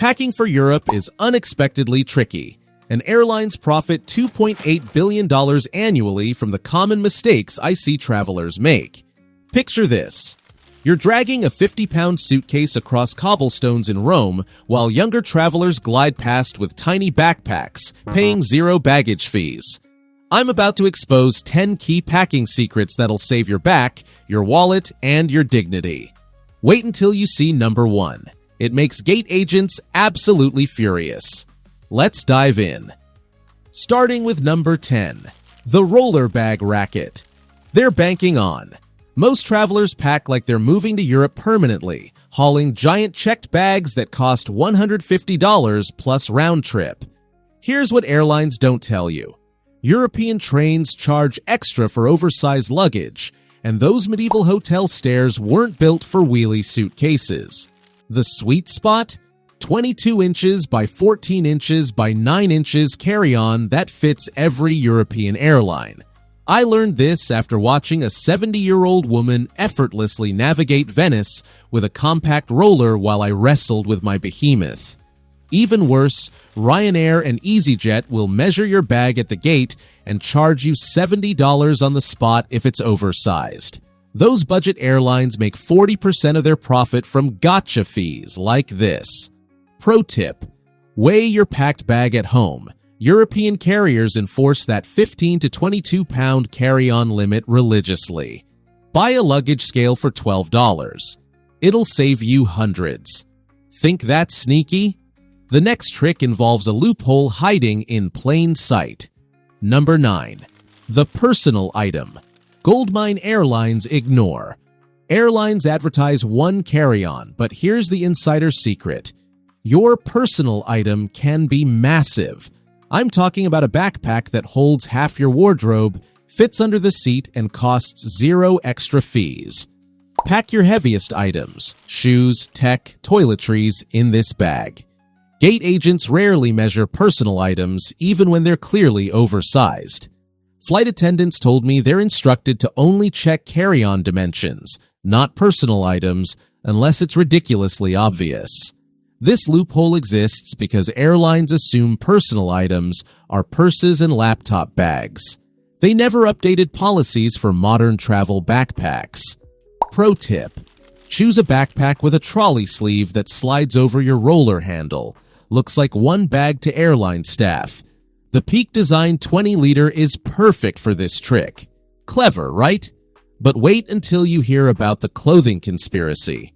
Packing for Europe is unexpectedly tricky, and airlines profit $2.8 billion annually from the common mistakes I see travelers make. Picture this. You're dragging a 50-pound suitcase across cobblestones in Rome while younger travelers glide past with tiny backpacks, paying zero baggage fees. I'm about to expose 10 key packing secrets that'll save your back, your wallet, and your dignity. Wait until you see number 1. It makes gate agents absolutely furious. Let's dive in. Starting with number 10, the roller bag racket. They're banking on. Most travelers pack like they're moving to Europe permanently, hauling giant checked bags that cost $150 plus round trip. Here's what airlines don't tell you. European trains charge extra for oversized luggage, and those medieval hotel stairs weren't built for wheelie suitcases. The sweet spot? 22 inches by 14 inches by 9 inches carry-on that fits every European airline. I learned this after watching a 70-year-old woman effortlessly navigate Venice with a compact roller while I wrestled with my behemoth. Even worse, Ryanair and EasyJet will measure your bag at the gate and charge you $70 on the spot if it's oversized. Those budget airlines make 40% of their profit from gotcha fees like this. Pro tip: weigh your packed bag at home. European carriers enforce that 15 to 22-pound carry-on limit religiously. Buy a luggage scale for $12. It'll save you hundreds. Think that's sneaky? The next trick involves a loophole hiding in plain sight. Number 9. The personal item. Goldmine airlines ignore. Airlines advertise one carry-on, but here's the insider secret. Your personal item can be massive. I'm talking about a backpack that holds half your wardrobe, fits under the seat, and costs zero extra fees. Pack your heaviest items, shoes, tech, toiletries, in this bag. Gate agents rarely measure personal items, even when they're clearly oversized. Flight attendants told me they're instructed to only check carry-on dimensions, not personal items, unless it's ridiculously obvious. This loophole exists because airlines assume personal items are purses and laptop bags. They never updated policies for modern travel backpacks. Pro tip: choose a backpack with a trolley sleeve that slides over your roller handle. Looks like one bag to airline staff. The Peak Design 20-liter is perfect for this trick. Clever, right? But wait until you hear about the clothing conspiracy.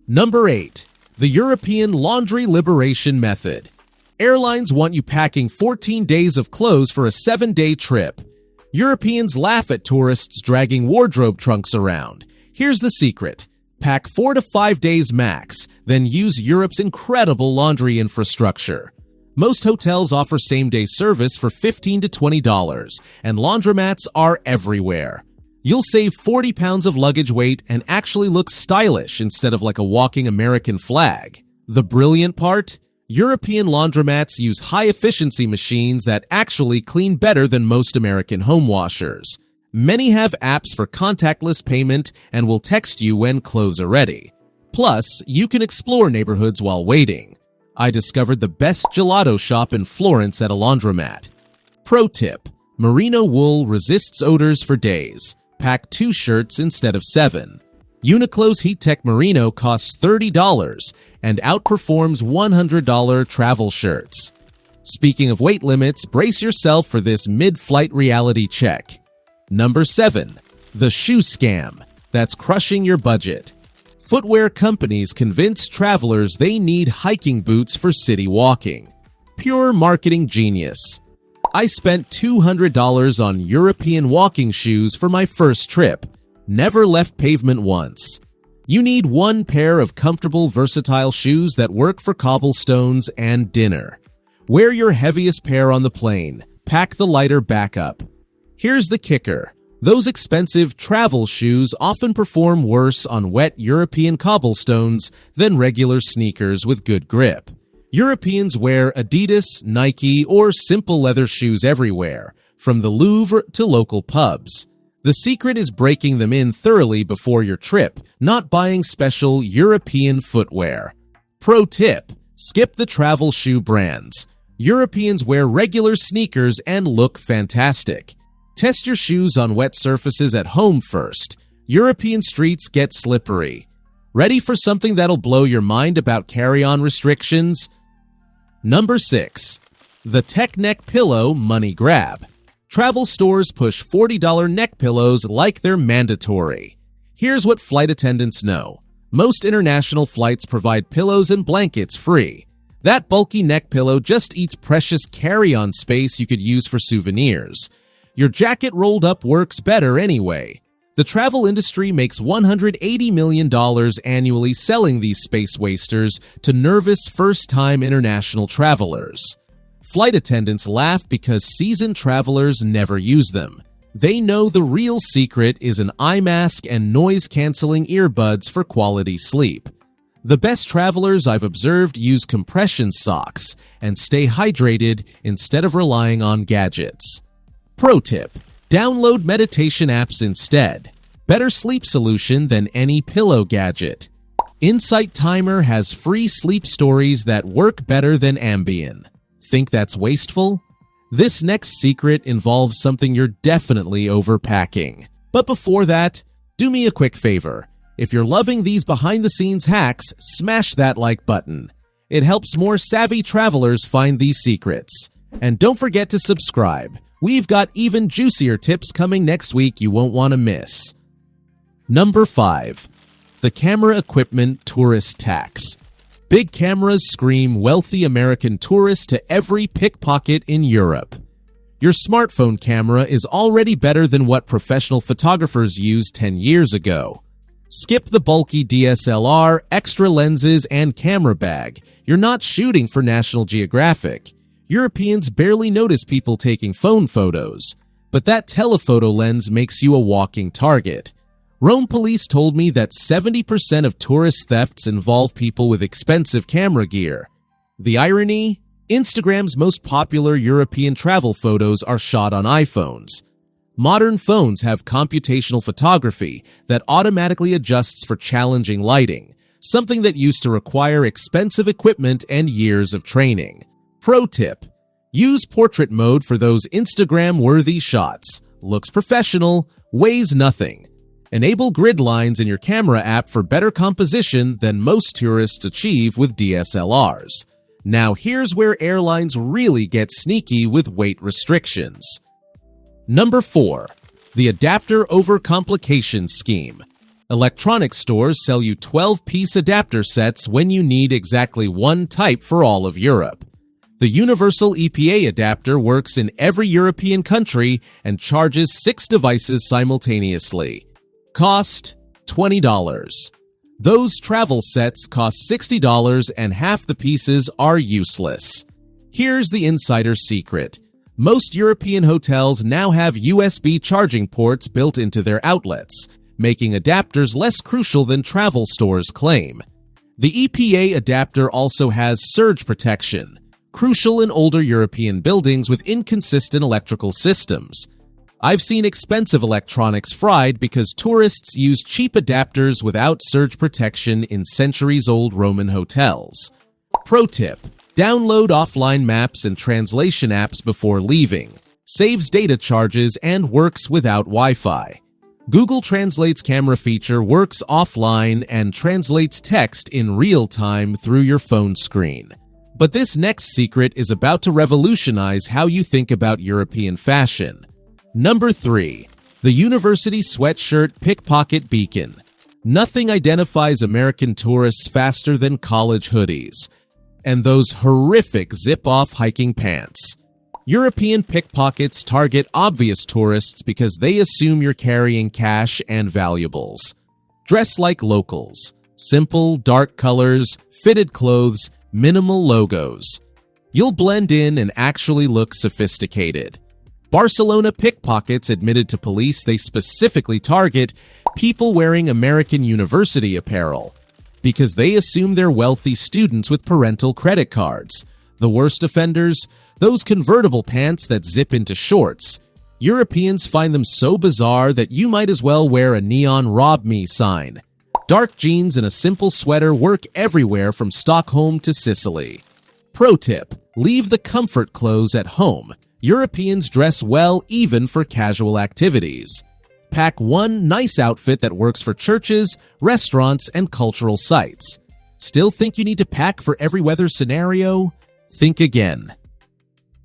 Number 8. The European Laundry Liberation Method. Airlines want you packing 14 days of clothes for a 7-day trip. Europeans laugh at tourists dragging wardrobe trunks around. Here's the secret. Pack 4 to 5 days max, then use Europe's incredible laundry infrastructure. Most hotels offer same-day service for $15 to $20, and laundromats are everywhere. You'll save 40 pounds of luggage weight and actually look stylish instead of like a walking American flag. The brilliant part? European laundromats use high-efficiency machines that actually clean better than most American home washers. Many have apps for contactless payment and will text you when clothes are ready. Plus, you can explore neighborhoods while waiting. I discovered the best gelato shop in Florence at a laundromat. Pro tip: merino wool resists odors for days. Pack 2 shirts instead of 7. Uniqlo's Heat-Tech Merino costs $30 and outperforms $100 travel shirts. Speaking of weight limits, brace yourself for this mid-flight reality check. Number 7. The shoe scam that's crushing your budget. Footwear companies convince travelers they need hiking boots for city walking. Pure marketing genius. I spent $200 on European walking shoes for my first trip. Never left pavement once. You need one pair of comfortable, versatile shoes that work for cobblestones and dinner. Wear your heaviest pair on the plane. Pack the lighter backup. Here's the kicker. Those expensive travel shoes often perform worse on wet European cobblestones than regular sneakers with good grip. Europeans wear Adidas, Nike, or simple leather shoes everywhere, from the Louvre to local pubs. The secret is breaking them in thoroughly before your trip, not buying special European footwear. Pro tip: Skip the travel shoe brands. Europeans wear regular sneakers and look fantastic. Test your shoes on wet surfaces at home first. European streets get slippery. Ready for something that'll blow your mind about carry-on restrictions? Number 6. The Tech Neck Pillow Money Grab. Travel stores push $40 neck pillows like they're mandatory. Here's what flight attendants know. Most international flights provide pillows and blankets free. That bulky neck pillow just eats precious carry-on space you could use for souvenirs. Your jacket rolled up works better anyway. The travel industry makes $180 million annually selling these space wasters to nervous first-time international travelers. Flight attendants laugh because seasoned travelers never use them. They know the real secret is an eye mask and noise-canceling earbuds for quality sleep. The best travelers I've observed use compression socks and stay hydrated instead of relying on gadgets. Pro tip: download meditation apps instead. Better sleep solution than any pillow gadget. Insight Timer has free sleep stories that work better than Ambien. Think that's wasteful? This next secret involves something you're definitely overpacking. But before that, do me a quick favor. If you're loving these behind-the-scenes hacks, smash that like button. It helps more savvy travelers find these secrets. And don't forget to subscribe. We've got even juicier tips coming next week you won't want to miss. Number 5. The Camera Equipment Tourist Tax. Big cameras scream wealthy American tourists to every pickpocket in Europe. Your smartphone camera is already better than what professional photographers used 10 years ago. Skip the bulky DSLR, extra lenses, and camera bag. You're not shooting for National Geographic. Europeans barely notice people taking phone photos, but that telephoto lens makes you a walking target. Rome police told me that 70% of tourist thefts involve people with expensive camera gear. The irony? Instagram's most popular European travel photos are shot on iPhones. Modern phones have computational photography that automatically adjusts for challenging lighting, something that used to require expensive equipment and years of training. Pro tip: use portrait mode for those Instagram-worthy shots. Looks professional, weighs nothing. Enable grid lines in your camera app for better composition than most tourists achieve with DSLRs. Now here's where airlines really get sneaky with weight restrictions. Number 4. The Adapter Overcomplication Scheme. Electronics stores sell you 12-piece adapter sets when you need exactly one type for all of Europe. The Universal EPA adapter works in every European country and charges 6 devices simultaneously. Cost $20. Those travel sets cost $60 and half the pieces are useless. Here's the insider secret. Most European hotels now have USB charging ports built into their outlets, making adapters less crucial than travel stores claim. The EPA adapter also has surge protection, crucial in older European buildings with inconsistent electrical systems. I've seen expensive electronics fried because tourists use cheap adapters without surge protection in centuries-old Roman hotels. Pro tip: download offline maps and translation apps before leaving. Saves data charges and works without Wi-Fi. Google Translate's camera feature works offline and translates text in real time through your phone screen. But this next secret is about to revolutionize how you think about European fashion. Number 3. The University Sweatshirt Pickpocket Beacon. Nothing identifies American tourists faster than college hoodies. And those horrific zip-off hiking pants. European pickpockets target obvious tourists because they assume you're carrying cash and valuables. Dress like locals. Simple, dark colors, fitted clothes, minimal logos. You'll blend in and actually look sophisticated. Barcelona pickpockets admitted to police they specifically target people wearing American university apparel because they assume they're wealthy students with parental credit cards. The worst offenders? Those convertible pants that zip into shorts. Europeans find them so bizarre that you might as well wear a neon "Rob Me" sign. Dark jeans and a simple sweater work everywhere from Stockholm to Sicily. Pro tip: leave the comfort clothes at home. Europeans dress well even for casual activities. Pack one nice outfit that works for churches, restaurants, and cultural sites. Still think you need to pack for every weather scenario? Think again.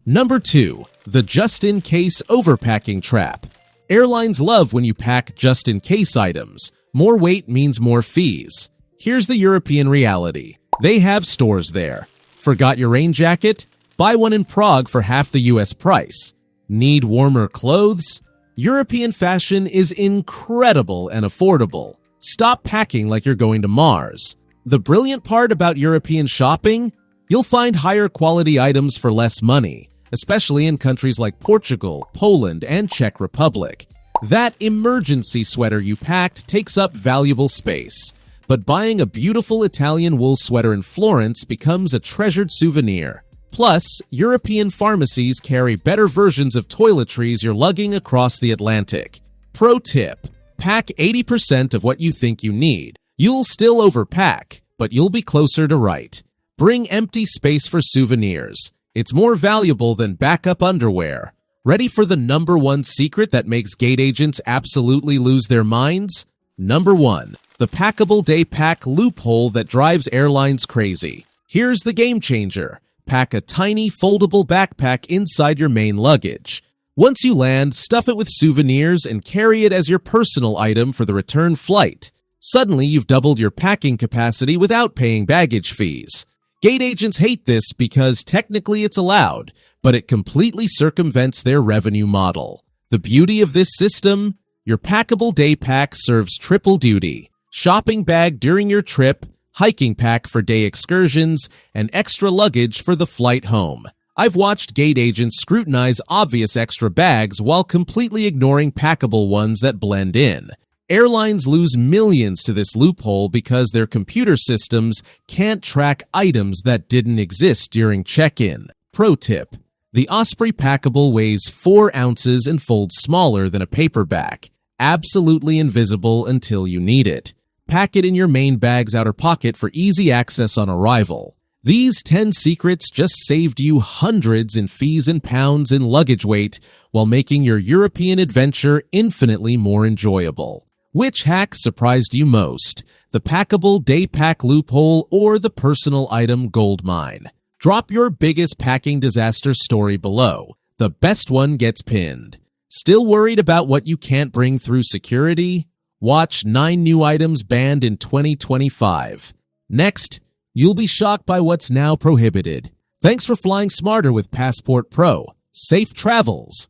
Number 2. The just-in-case overpacking trap. Airlines love when you pack just-in-case items. More weight means more fees. Here's the European reality. They have stores there. Forgot your rain jacket? Buy one in Prague for half the US price. Need warmer clothes? European fashion is incredible and affordable. Stop packing like you're going to Mars. The brilliant part about European shopping? You'll find higher quality items for less money, especially in countries like Portugal, Poland, and Czech Republic. That emergency sweater you packed takes up valuable space, but buying a beautiful Italian wool sweater in Florence becomes a treasured souvenir. Plus, European pharmacies carry better versions of toiletries you're lugging across the Atlantic. Pro tip: pack 80% of what you think you need. You'll still overpack, but you'll be closer to right. Bring empty space for souvenirs. It's more valuable than backup underwear. Ready for the number 1 secret that makes gate agents absolutely lose their minds? Number 1. The packable day pack loophole that drives airlines crazy. Here's the game changer. Pack a tiny foldable backpack inside your main luggage. Once you land, stuff it with souvenirs and carry it as your personal item for the return flight. Suddenly, you've doubled your packing capacity without paying baggage fees. Gate agents hate this because technically it's allowed, but it completely circumvents their revenue model. The beauty of this system? Your packable day pack serves triple duty. Shopping bag during your trip, hiking pack for day excursions, and extra luggage for the flight home. I've watched gate agents scrutinize obvious extra bags while completely ignoring packable ones that blend in. Airlines lose millions to this loophole because their computer systems can't track items that didn't exist during check-in. Pro tip: the Osprey packable weighs 4 ounces and folds smaller than a paperback. Absolutely invisible until you need it. Pack it in your main bag's outer pocket for easy access on arrival. These 10 secrets just saved you hundreds in fees and pounds in luggage weight while making your European adventure infinitely more enjoyable. Which hack surprised you most? The packable day pack loophole or the personal item goldmine? Drop your biggest packing disaster story below. The best one gets pinned. Still worried about what you can't bring through security? Watch 9 new items banned in 2025. Next, you'll be shocked by what's now prohibited. Thanks for flying smarter with Passport Pro. Safe travels!